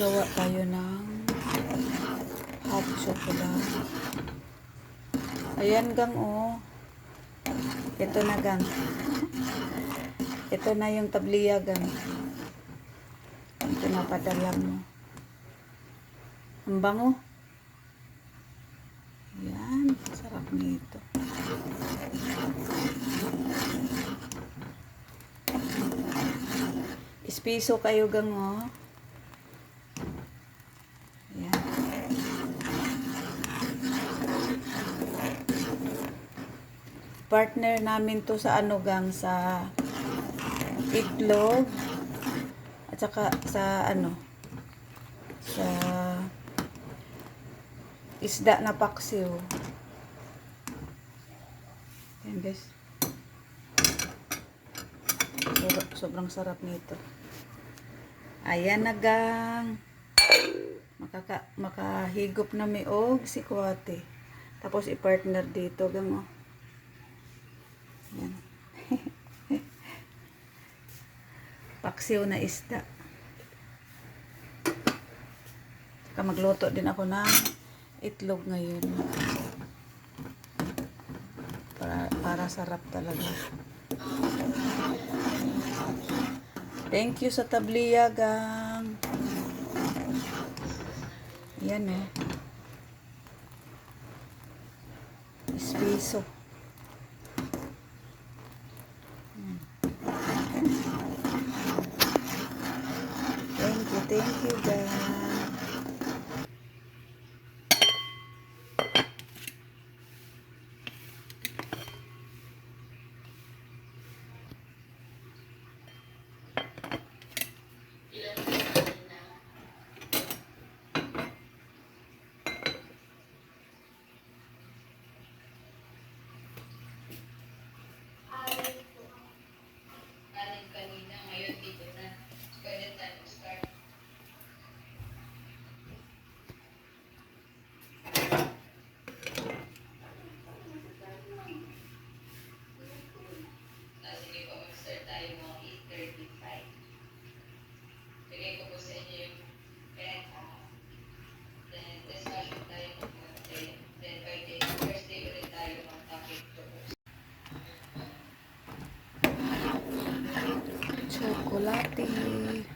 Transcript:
Gagawa tayo ng hot chocolate. Ayan gang oh. Ito na gang. Ito na yung tabliya gang. Ito na padala mo. Ang bango. Ayan. Sarap nito. Ispiso kayo gang oh. Ayan. Partner namin to sa ano gang, sa itlog at saka sa ano, sa isda na paksiw. Ayan guys. Sobrang sarap nito. Ayan na gang. Makahigop na may og si kuwate. Tapos i-partner dito gang oh. Ayan. Paksiw na isda. Saka magluto din ako ng itlog ngayon. Para sarap talaga. Thank you sa tabliya gang. Yan eh. Ispiso. Thank you gang. Kanina, ngayon dito na. Pwede tayo start. Sige po, mag-start tayo mga 8:35. Bigay ko po sa inyo yung pen. Then, discussion tayo ng konti. Then, by the Thursday ulit tayo mag-topic to. Chocolate.